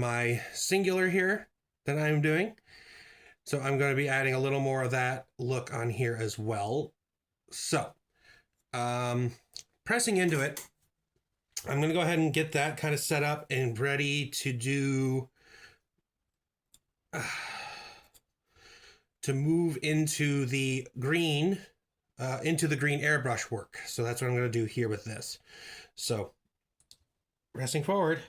my singular here that I'm doing. So I'm going to be adding a little more of that look on here as well. So pressing into it, I'm going to go ahead and get that kind of set up and ready to do to move into the green airbrush work. So that's what I'm going to do here with this. So pressing forward.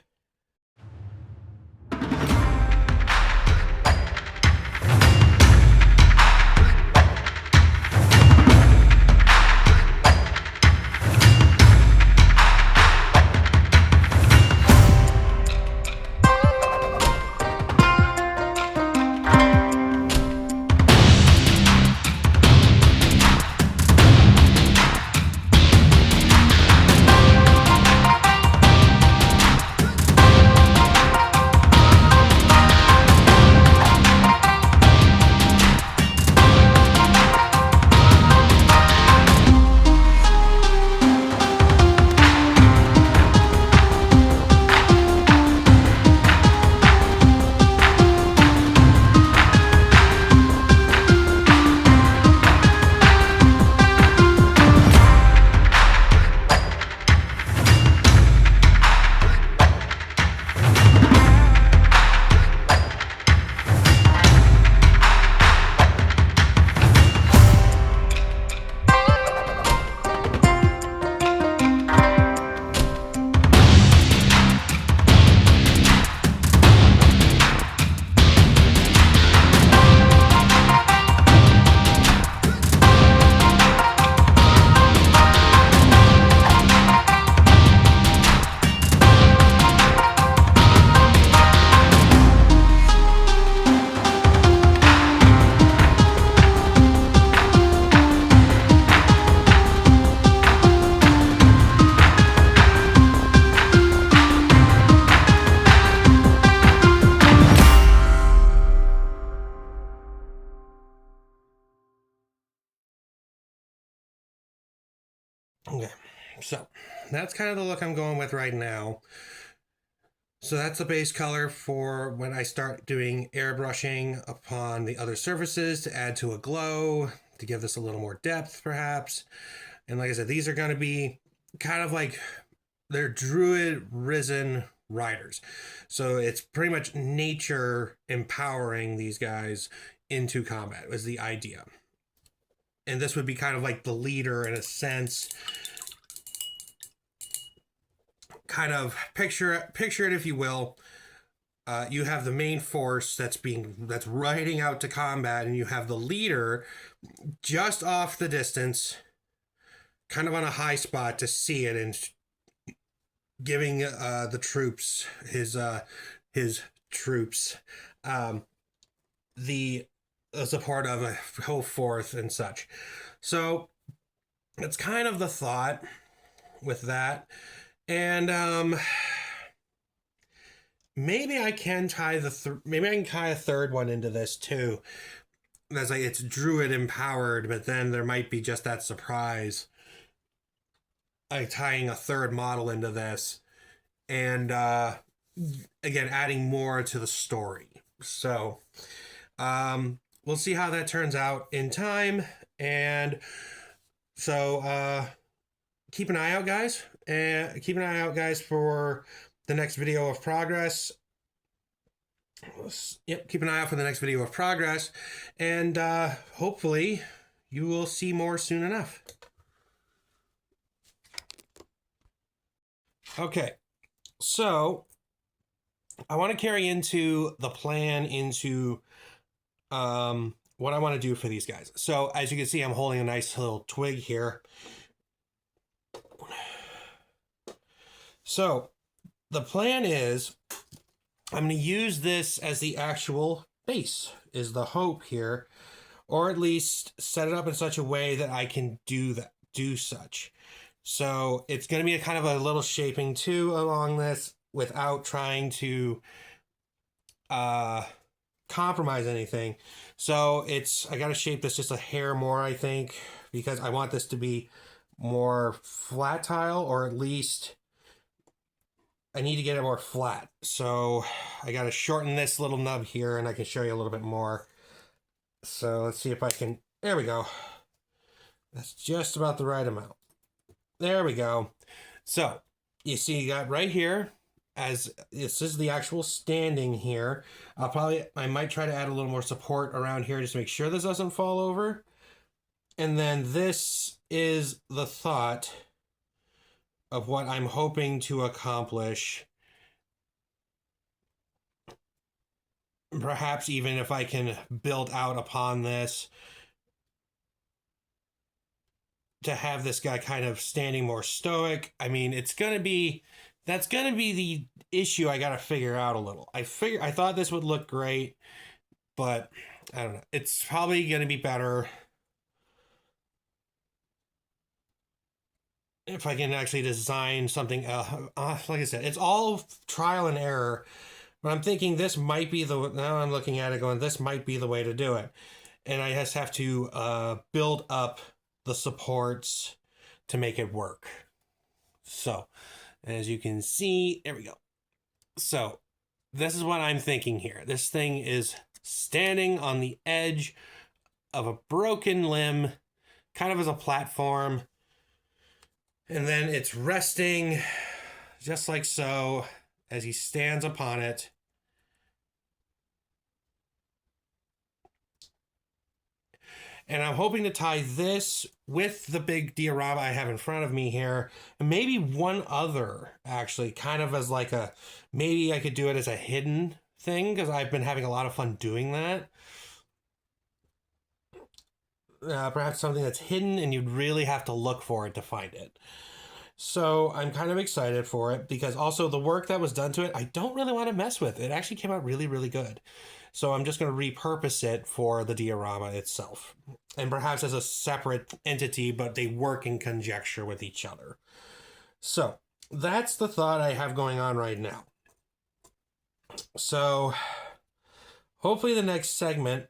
Okay, so that's kind of the look I'm going with right now. So that's the base color for when I start doing airbrushing upon the other surfaces to add to a glow, to give this a little more depth perhaps. And like I said, these are going to be kind of like they're Druid Risen riders. So it's pretty much nature empowering these guys into combat was the idea. And this would be kind of like the leader in a sense. Kind of picture it if you will. You have the main force that's riding out to combat, and you have the leader just off the distance, kind of on a high spot to see it, and giving the troops his troops the support of a whole forth and such. So it's kind of the thought with that. And maybe I can tie maybe I can tie a third one into this too. That's like it's Druid empowered, but then there might be just that surprise, like tying a third model into this, and again adding more to the story. So we'll see how that turns out in time, and so keep an eye out, guys. And keep an eye out, guys, for the next video of progress. Yep, keep an eye out for the next video of progress. And hopefully you will see more soon enough. Okay, so I want to carry into the plan into what I want to do for these guys. So as you can see, I'm holding a nice little twig here. So the plan is I'm going to use this as the actual base, is the hope here, or at least set it up in such a way that I can do such. So it's going to be a kind of a little shaping too along this without trying to compromise anything. So I got to shape this just a hair more, I think, because I want this to be more flat tile, or at least I need to get it more flat. So I got to shorten this little nub here and I can show you a little bit more. So let's see if I can, there we go. That's just about the right amount. There we go. So you see you got right here, as this is the actual standing here. I might try to add a little more support around here just to make sure this doesn't fall over. And then this is the thought of what I'm hoping to accomplish. Perhaps even if I can build out upon this to have this guy kind of standing more stoic. I mean, that's going to be the issue I got to figure out a little. I thought this would look great, but I don't know. It's probably going to be better if I can actually design something. Like I said, it's all trial and error. But I'm thinking this might be now I'm looking at it going, this might be the way to do it. And I just have to build up the supports to make it work. So, as you can see, there we go. So, this is what I'm thinking here. This thing is standing on the edge of a broken limb, kind of as a platform. And then it's resting just like so as he stands upon it. And I'm hoping to tie this with the big diorama I have in front of me here. And maybe one other, actually, kind of as like maybe I could do it as a hidden thing, because I've been having a lot of fun doing that. Perhaps something that's hidden and you'd really have to look for it to find it. So I'm kind of excited for it, because also the work that was done to it, I don't really want to mess with. It actually came out really, really good. So I'm just going to repurpose it for the diorama itself. And perhaps as a separate entity, but they work in conjecture with each other. So that's the thought I have going on right now. So hopefully the next segment.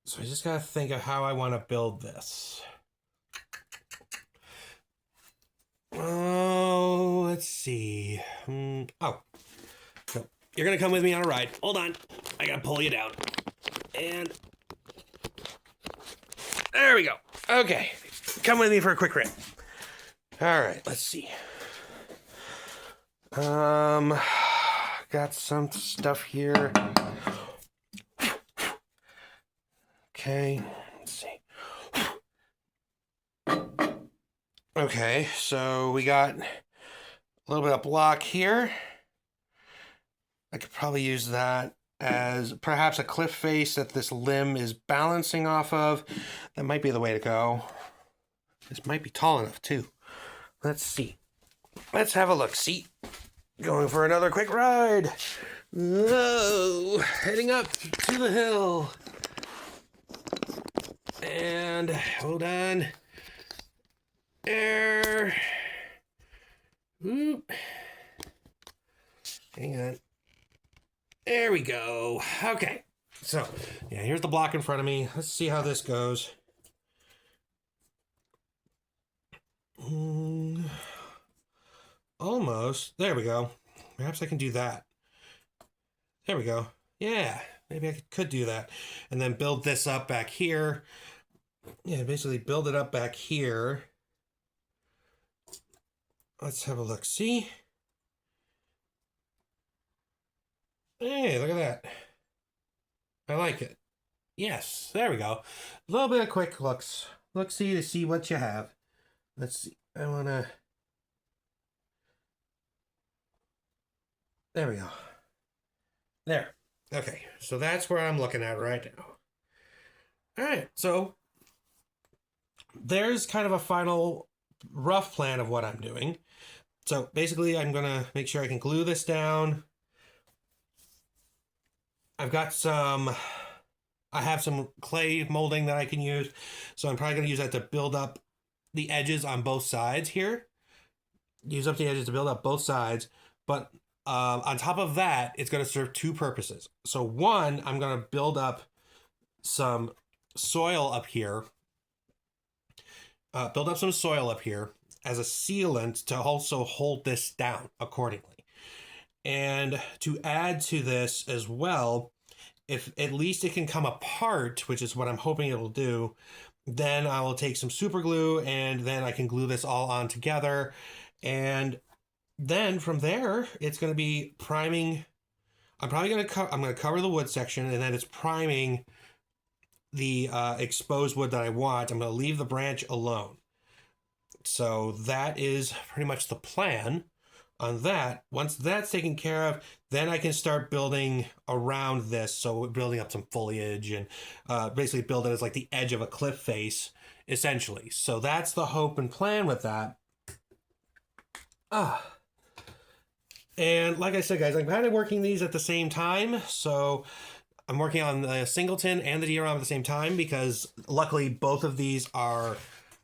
So I just got to think of how I want to build this. Oh, let's see. Oh, so you're going to come with me on a ride. Hold on. I got to pull you down. And there we go. Okay. Come with me for a quick ride. All right. Let's see. Got some stuff here. Okay. Let's see. Okay, so we got a little bit of block here. I could probably use that as perhaps a cliff face that this limb is balancing off of. That might be the way to go. This might be tall enough too. Let's see. Let's have a look. See, going for another quick ride. Whoa, heading up to the hill. And hold on. There. Oop. Hang on. There we go. Okay. So, yeah, here's the block in front of me. Let's see how this goes. Almost. There we go. Perhaps I can do that. There we go. Yeah, maybe I could do that. And then build this up back here. Yeah, basically build it up back here. Let's have a look. See? Hey, look at that. I like it. Yes, there we go. A little bit of quick looks. Look-see to see what you have. Let's see. I want to... There we go. There. Okay, so that's where I'm looking at right now. All right, so there's kind of a final rough plan of what I'm doing. So basically, I'm going to make sure I can glue this down. I have some clay molding that I can use. So I'm probably going to use that to build up the edges on both sides here. Use up the edges to build up both sides. But on top of that, it's going to serve two purposes. So one, I'm going to build up some soil up here. as a sealant to also hold this down accordingly. And to add to this as well, if at least it can come apart, which is what I'm hoping it'll do, then I will take some super glue and then I can glue this all on together. And then from there, it's going to be priming. I'm probably going to cover the wood section, and then it's priming the exposed wood that I want. I'm going to leave the branch alone. So that is pretty much the plan on that. Once that's taken care of, then I can start building around this. So building up some foliage and basically build it as like the edge of a cliff face, essentially. So that's the hope and plan with that. And like I said, guys, I'm kind of working these at the same time. So I'm working on the Singleton and the diorama at the same time because luckily both of these are,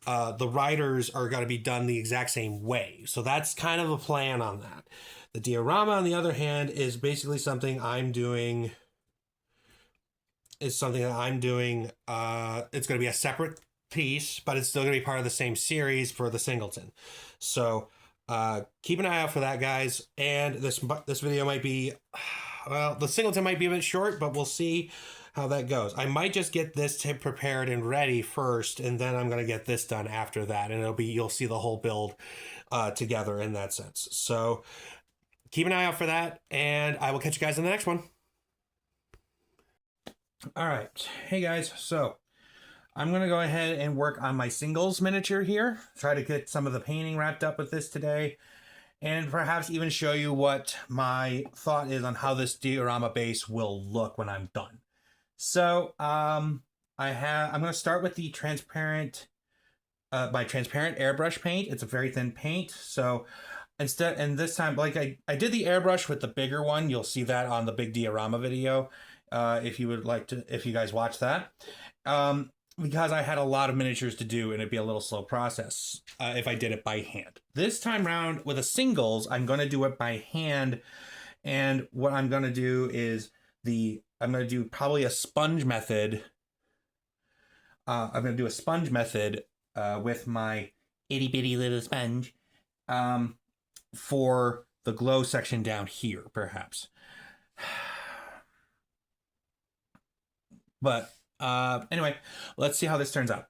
the riders are going to be done the exact same way. So that's kind of a plan on that. The diorama, on the other hand, is basically something I'm doing. It's going to be a separate piece, but it's still going to be part of the same series for the Singleton. So keep an eye out for that, guys. And this video might be, well, the Singleton might be a bit short, but we'll see how that goes. I might just get this tip prepared and ready first, and then I'm going to get this done after that. And you'll see the whole build together in that sense. So keep an eye out for that, and I will catch you guys in the next one. All right. Hey, guys. So I'm going to go ahead and work on my singles miniature here. Try to get some of the painting wrapped up with this today. And perhaps even show you what my thought is on how this diorama base will look when I'm done. So I'm going to start with the transparent, my transparent airbrush paint. It's a very thin paint. So and this time, like I did the airbrush with the bigger one. You'll see that on the big diorama video. If you would like to, if you guys watch that. Because I had a lot of miniatures to do and it'd be a little slow process if I did it by hand. This time around with the singles, I'm going to do it by hand. And what I'm going to do is I'm going to do probably a sponge method. I'm going to do a sponge method with my itty bitty little sponge for the glow section down here, perhaps. But anyway, let's see how this turns out.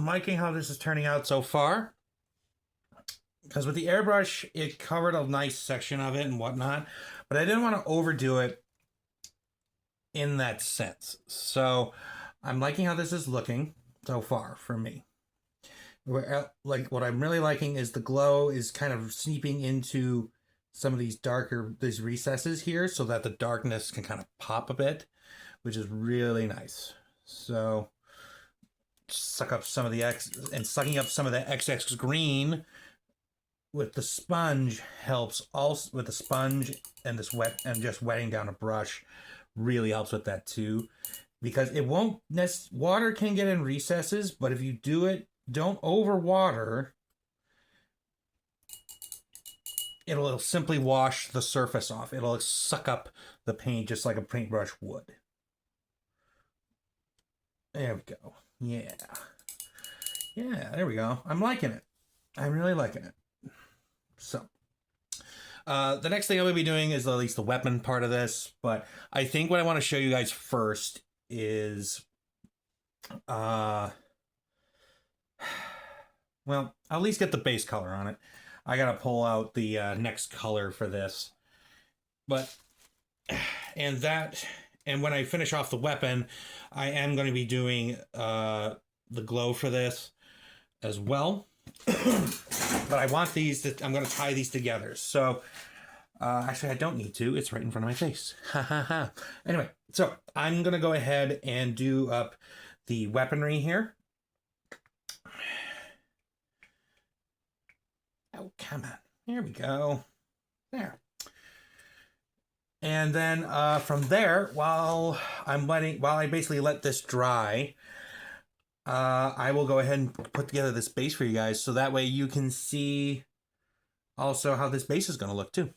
liking how this is turning out so far. Because with the airbrush, it covered a nice section of it and whatnot, but I didn't want to overdo it in that sense. So I'm liking how this is looking so far for me. Like what I'm really liking is the glow is kind of seeping into some of these recesses here so that the darkness can kind of pop a bit, which is really nice. So suck up some of the sucking up some of the XX green with the sponge helps also with the sponge and this just wetting down a brush really helps with that too, because it won't water can get in recesses, but if you do it, don't overwater, it'll simply wash the surface off. It'll suck up the paint just like a paintbrush would. There we go. Yeah, there we go. I'm liking it. I'm really liking it. So, the next thing I'm going to be doing is at least the weapon part of this, but I think what I want to show you guys first is, well, I'll at least get the base color on it. I got to pull out the next color for this, and when I finish off the weapon, I am going to be doing the glow for this as well. But I want these I'm going to tie these together. So, actually I don't need to. It's right in front of my face. Anyway, so I'm going to go ahead and do up the weaponry here. Oh, come on. Here we go. There. And then from there, while I basically let this dry, I will go ahead and put together this base for you guys, so that way you can see also how this base is going to look too.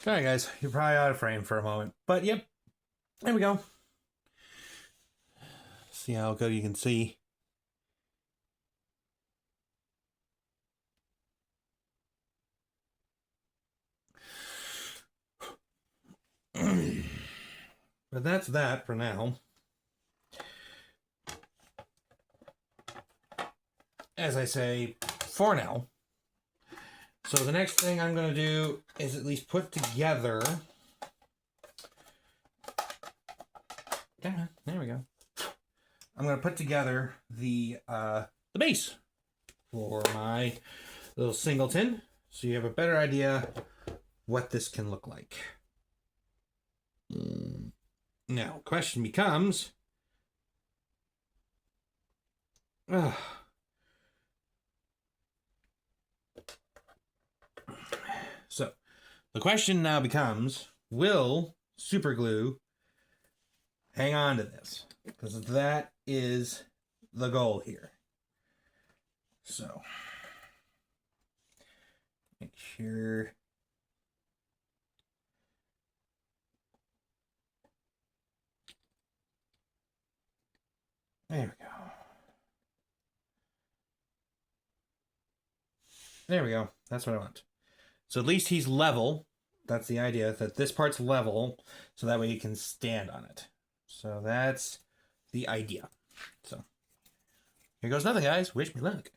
All right, guys, you're probably out of frame for a moment, but yep, there we go. See how good you can see. But that's that for now. As I say, for now. So the next thing I'm going to do is at least put together. There we go. I'm going to put together the base for my little singleton, so you have a better idea what this can look like. Now, question becomes, so the question now becomes, will super glue hang on to this? Because that is the goal here. So make sure. There we go. There we go. That's what I want. So at least he's level. That's the idea, that this part's level, so that way he can stand on it. So that's the idea. So here goes nothing, guys. Wish me luck.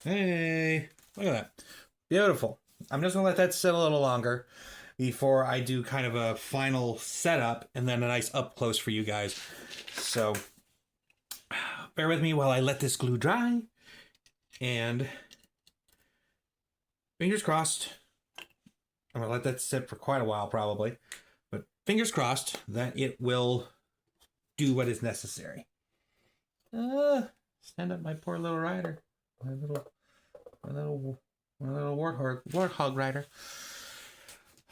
Hey, look at that. Beautiful. I'm just going to let that sit a little longer before I do kind of a final setup and then a nice up close for you guys. So bear with me while I let this glue dry. And fingers crossed. I'm going to let that sit for quite a while probably. But fingers crossed that it will do what is necessary. Stand up, my poor little rider. My little warthog rider.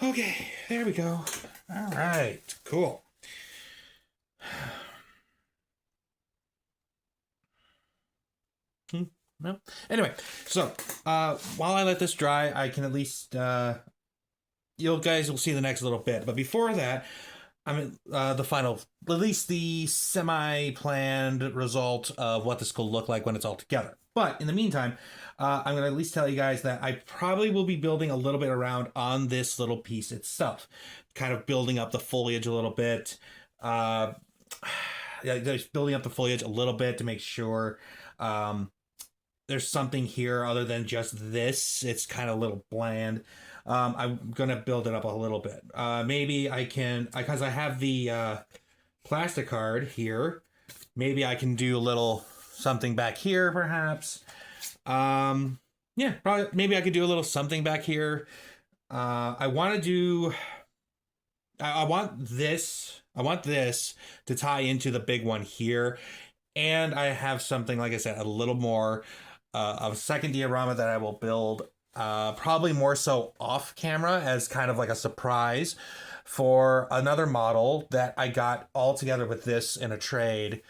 Okay, there we go. All right, cool. No. Anyway, so while I let this dry, I can at least you guys will see the next little bit. But before that, I'm at the final, at least the semi-planned result of what this will look like when it's all together. But in the meantime, I'm going to at least tell you guys that I probably will be building a little bit around on this little piece itself. Kind of building up the foliage a little bit. Yeah, just building up the foliage a little bit to make sure there's something here other than just this. It's kind of a little bland. I'm going to build it up a little bit. Maybe I can, because I have the plastic card here, maybe I can do a little something back here, perhaps. Yeah, probably, maybe I could do a little something back here. I want to do, I want this to tie into the big one here. And I have something, like I said, a little more of a second diorama that I will build probably more so off camera as kind of like a surprise for another model that I got all together with this in a trade,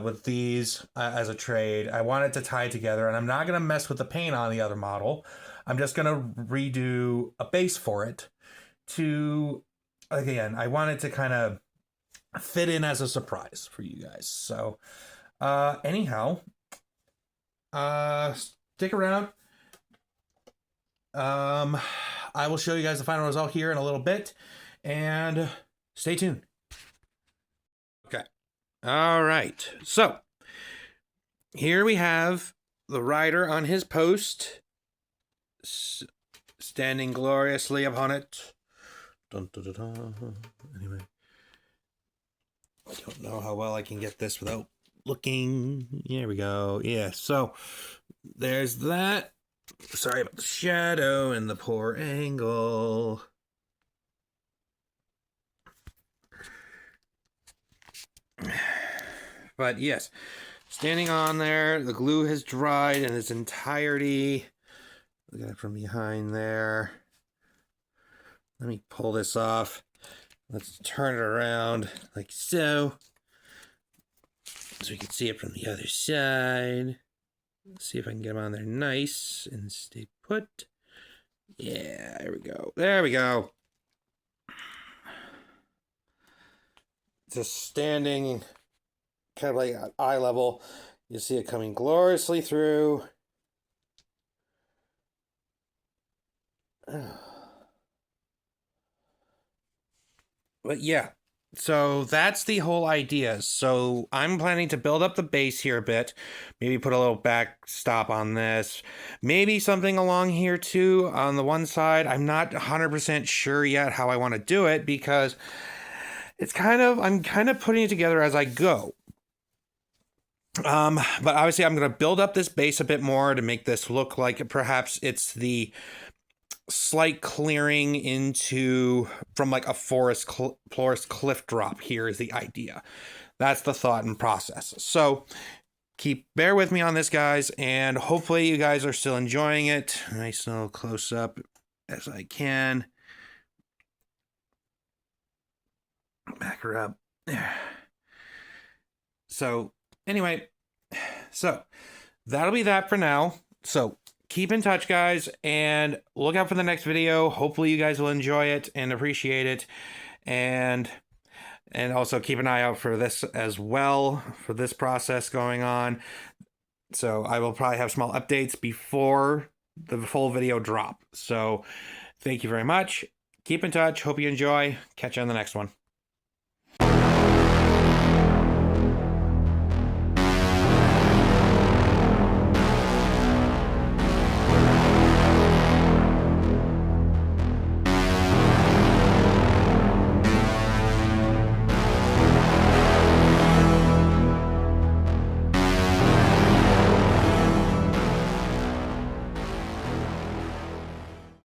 with these as a trade. I wanted to tie together, and I'm not going to mess with the paint on the other model. I'm just going to redo a base for it to, again, I wanted to kind of fit in as a surprise for you guys. So anyhow, stick around. I will show you guys the final result here in a little bit, and stay tuned. Okay. All right. So here we have the rider on his post. standing gloriously upon it. Dun, dun, dun, dun. Anyway, I don't know how well I can get this without looking. Here we go. Yeah, so there's that. Sorry about the shadow and the poor angle. But yes, standing on there, the glue has dried in its entirety. Look at it from behind there. Let me pull this off. Let's turn it around like so. So we can see it from the other side. Let's see if I can get them on there nice and stay put. Yeah, there we go. There we go. Just standing kind of like at eye level. You see it coming gloriously through. But yeah, so that's the whole idea. So I'm planning to build up the base here a bit. Maybe put a little backstop on this. Maybe something along here too on the one side. I'm not 100% sure yet how I want to do it because I'm kind of putting it together as I go. But obviously I'm going to build up this base a bit more to make this look like perhaps it's the slight clearing into from like a forest cliff drop. Here is the idea. That's the thought and process. So bear with me on this, guys, and hopefully you guys are still enjoying it. Nice little close up as I can. Back her up there. So anyway, so that'll be that for now. So keep in touch, guys, and look out for the next video. Hopefully you guys will enjoy it and appreciate it. And also keep an eye out for this as well, for this process going on. So I will probably have small updates before the full video drop. So thank you very much. Keep in touch. Hope you enjoy. Catch you on the next one.